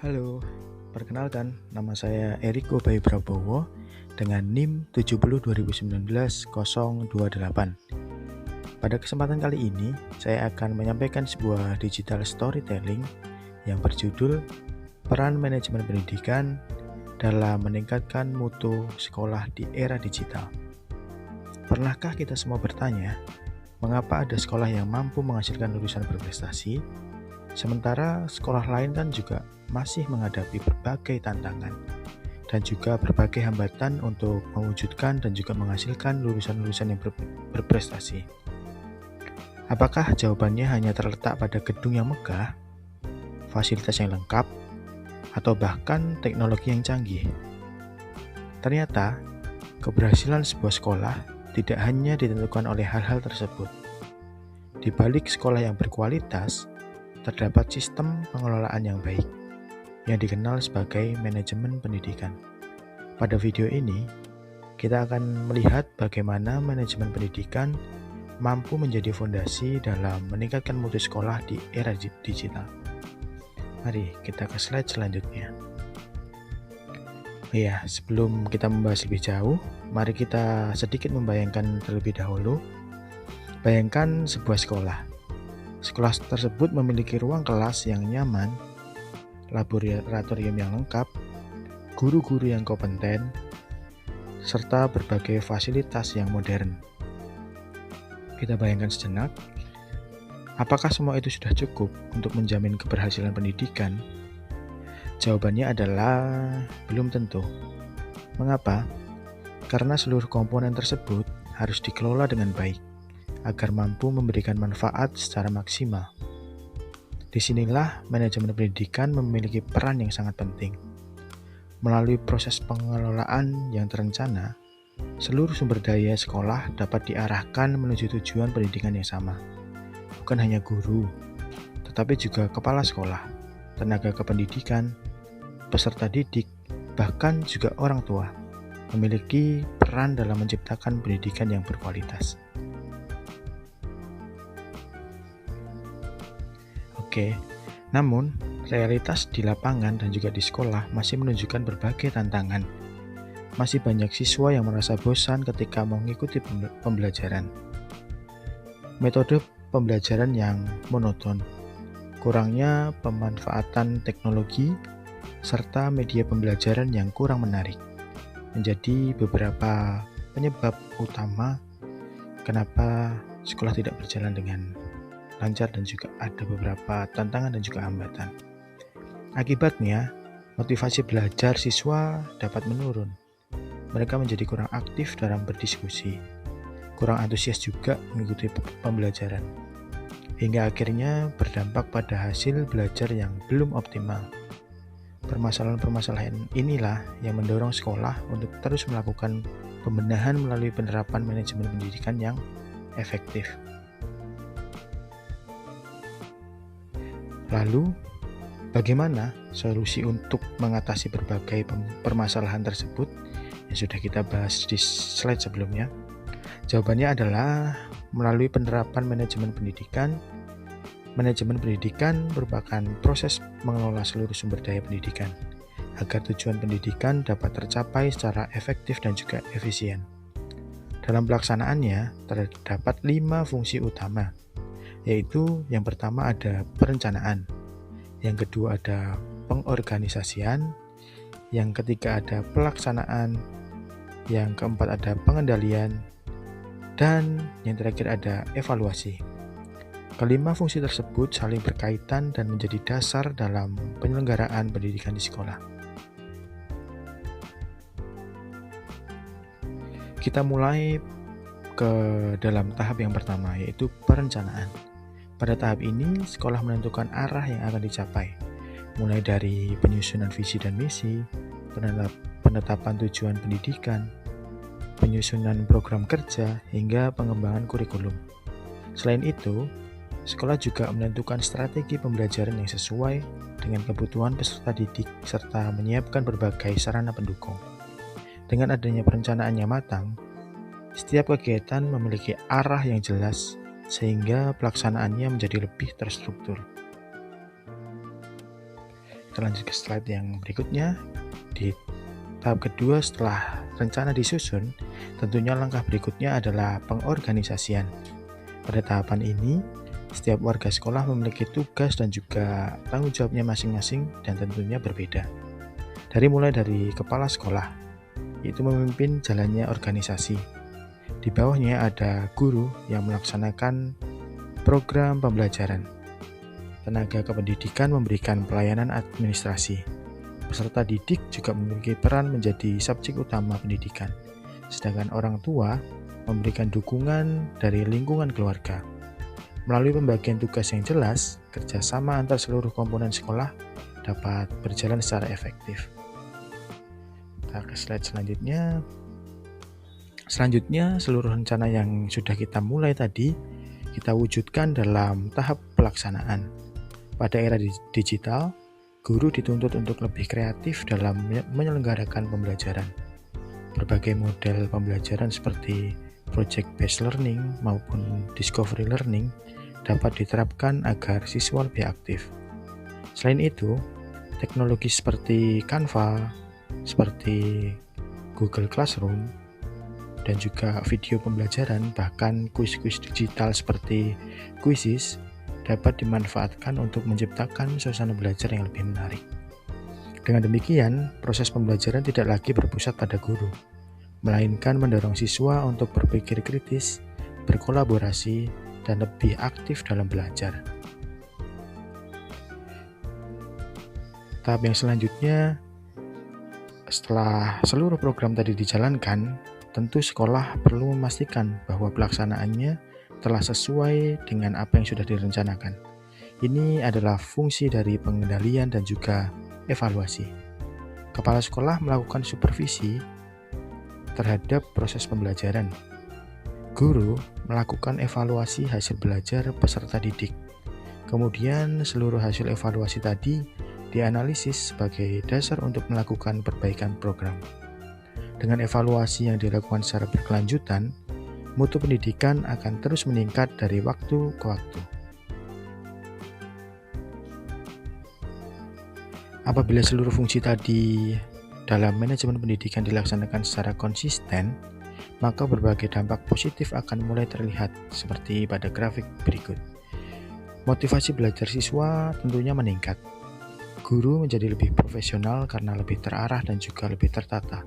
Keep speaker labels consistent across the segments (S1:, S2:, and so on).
S1: Halo, perkenalkan nama saya Eriko Bayu Prabowo dengan NIM 70 2019-028. Pada kesempatan kali ini, saya akan menyampaikan sebuah digital storytelling yang berjudul Peran Manajemen Pendidikan dalam Meningkatkan Mutu Sekolah di Era Digital. Pernahkah kita semua bertanya, mengapa ada sekolah yang mampu menghasilkan lulusan berprestasi, sementara sekolah lain kan juga masih menghadapi berbagai tantangan dan juga berbagai hambatan untuk mewujudkan dan juga menghasilkan lulusan-lulusan yang berprestasi. Apakah jawabannya hanya terletak pada gedung yang megah, fasilitas yang lengkap, atau bahkan teknologi yang canggih? Ternyata, keberhasilan sebuah sekolah tidak hanya ditentukan oleh hal-hal tersebut. Di balik sekolah yang berkualitas, terdapat sistem pengelolaan yang baik, yang dikenal sebagai manajemen pendidikan. Pada video ini, kita akan melihat bagaimana manajemen pendidikan mampu menjadi fondasi dalam meningkatkan mutu sekolah di era digital. Mari kita ke slide selanjutnya. Ya, sebelum kita membahas lebih jauh, mari kita sedikit membayangkan terlebih dahulu. Bayangkan sebuah sekolah. Sekolah tersebut memiliki ruang kelas yang nyaman, laboratorium yang lengkap, guru-guru yang kompeten, serta berbagai fasilitas yang modern. Kita bayangkan sejenak, apakah semua itu sudah cukup untuk menjamin keberhasilan pendidikan? Jawabannya adalah belum tentu. Mengapa? Karena seluruh komponen tersebut harus dikelola dengan baik, agar mampu memberikan manfaat secara maksimal. Disinilah manajemen pendidikan memiliki peran yang sangat penting. Melalui proses pengelolaan yang terencana, seluruh sumber daya sekolah dapat diarahkan menuju tujuan pendidikan yang sama. Bukan hanya guru, tetapi juga kepala sekolah, tenaga kependidikan, peserta didik, bahkan juga orang tua, memiliki peran dalam menciptakan pendidikan yang berkualitas. Oke, namun realitas di lapangan dan juga di sekolah masih menunjukkan berbagai tantangan. Masih banyak siswa yang merasa bosan ketika mengikuti pembelajaran. Metode pembelajaran yang monoton, kurangnya pemanfaatan teknologi, serta media pembelajaran yang kurang menarik menjadi beberapa penyebab utama kenapa sekolah tidak berjalan dengan lancar dan juga ada beberapa tantangan dan juga hambatan. Akibatnya, motivasi belajar siswa dapat menurun. Mereka menjadi kurang aktif dalam berdiskusi, kurang antusias juga mengikuti pembelajaran, hingga akhirnya berdampak pada hasil belajar yang belum optimal. Permasalahan-permasalahan inilah yang mendorong sekolah untuk terus melakukan pembenahan melalui penerapan manajemen pendidikan yang efektif. Lalu, bagaimana solusi untuk mengatasi berbagai permasalahan tersebut yang sudah kita bahas di slide sebelumnya? Jawabannya adalah melalui penerapan manajemen pendidikan. Manajemen pendidikan merupakan proses mengelola seluruh sumber daya pendidikan agar tujuan pendidikan dapat tercapai secara efektif dan juga efisien. Dalam pelaksanaannya, terdapat 5 fungsi utama, yaitu yang pertama ada perencanaan, yang kedua ada pengorganisasian, yang ketiga ada pelaksanaan, yang keempat ada pengendalian, dan yang terakhir ada evaluasi. Kelima fungsi tersebut saling berkaitan dan menjadi dasar dalam penyelenggaraan pendidikan di sekolah. Kita mulai ke dalam tahap yang pertama, yaitu perencanaan. Pada tahap ini, sekolah menentukan arah yang akan dicapai, mulai dari penyusunan visi dan misi, penetapan tujuan pendidikan, penyusunan program kerja, hingga pengembangan kurikulum. Selain itu, sekolah juga menentukan strategi pembelajaran yang sesuai dengan kebutuhan peserta didik, serta menyiapkan berbagai sarana pendukung. Dengan adanya perencanaan yang matang, setiap kegiatan memiliki arah yang jelas, sehingga pelaksanaannya menjadi lebih terstruktur. Kita lanjut ke slide yang berikutnya. Di tahap kedua setelah rencana disusun, tentunya langkah berikutnya adalah pengorganisasian. Pada tahapan ini, setiap warga sekolah memiliki tugas dan juga tanggung jawabnya masing-masing dan tentunya berbeda. Mulai dari kepala sekolah, yaitu memimpin jalannya organisasi. Di bawahnya ada guru yang melaksanakan program pembelajaran. Tenaga kependidikan memberikan pelayanan administrasi. Peserta didik juga memiliki peran menjadi subjek utama pendidikan. Sedangkan orang tua memberikan dukungan dari lingkungan keluarga. Melalui pembagian tugas yang jelas, kerjasama antar seluruh komponen sekolah dapat berjalan secara efektif. Kita ke slide selanjutnya. Selanjutnya, seluruh rencana yang sudah kita mulai tadi, kita wujudkan dalam tahap pelaksanaan. Pada era digital, guru dituntut untuk lebih kreatif dalam menyelenggarakan pembelajaran. Berbagai model pembelajaran seperti project-based learning maupun discovery learning dapat diterapkan agar siswa lebih aktif. Selain itu, teknologi seperti Canva, seperti Google Classroom, dan juga video pembelajaran, bahkan kuis-kuis digital seperti Quizzes dapat dimanfaatkan untuk menciptakan suasana belajar yang lebih menarik. Dengan demikian, proses pembelajaran tidak lagi berpusat pada guru, melainkan mendorong siswa untuk berpikir kritis, berkolaborasi, dan lebih aktif dalam belajar. Tahap yang selanjutnya, setelah seluruh program tadi dijalankan, tentu sekolah perlu memastikan bahwa pelaksanaannya telah sesuai dengan apa yang sudah direncanakan. Ini adalah fungsi dari pengendalian dan juga evaluasi. Kepala sekolah melakukan supervisi terhadap proses pembelajaran. Guru melakukan evaluasi hasil belajar peserta didik. Kemudian seluruh hasil evaluasi tadi dianalisis sebagai dasar untuk melakukan perbaikan program. Dengan evaluasi yang dilakukan secara berkelanjutan, mutu pendidikan akan terus meningkat dari waktu ke waktu. Apabila seluruh fungsi tadi dalam manajemen pendidikan dilaksanakan secara konsisten, maka berbagai dampak positif akan mulai terlihat seperti pada grafik berikut. Motivasi belajar siswa tentunya meningkat. Guru menjadi lebih profesional karena lebih terarah dan juga lebih tertata.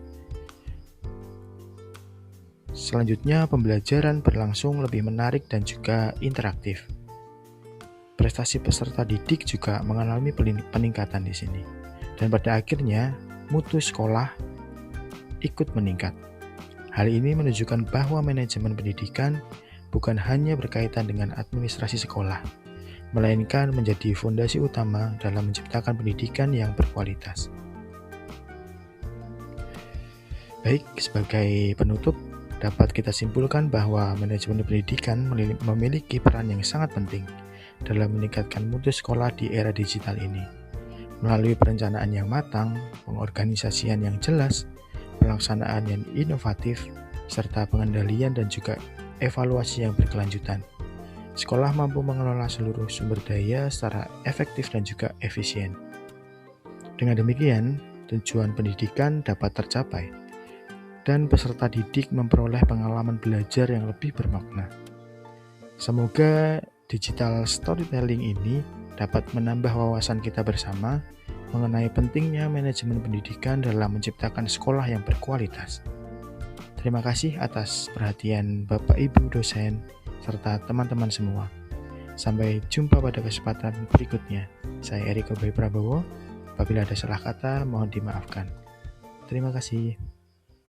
S1: Selanjutnya, pembelajaran berlangsung lebih menarik dan juga interaktif. Prestasi peserta didik juga mengalami peningkatan di sini. Dan pada akhirnya, mutu sekolah ikut meningkat. Hal ini menunjukkan bahwa manajemen pendidikan bukan hanya berkaitan dengan administrasi sekolah, melainkan menjadi fondasi utama dalam menciptakan pendidikan yang berkualitas. Baik, sebagai penutup, dapat kita simpulkan bahwa manajemen pendidikan memiliki peran yang sangat penting dalam meningkatkan mutu sekolah di era digital ini. Melalui perencanaan yang matang, pengorganisasian yang jelas, pelaksanaan yang inovatif, serta pengendalian dan juga evaluasi yang berkelanjutan, sekolah mampu mengelola seluruh sumber daya secara efektif dan juga efisien. Dengan demikian, tujuan pendidikan dapat tercapai dan peserta didik memperoleh pengalaman belajar yang lebih bermakna. Semoga digital storytelling ini dapat menambah wawasan kita bersama mengenai pentingnya manajemen pendidikan dalam menciptakan sekolah yang berkualitas. Terima kasih atas perhatian Bapak Ibu dosen serta teman-teman semua. Sampai jumpa pada kesempatan berikutnya. Saya Eriko Bayi Prabowo. Apabila ada salah kata, mohon dimaafkan. Terima kasih.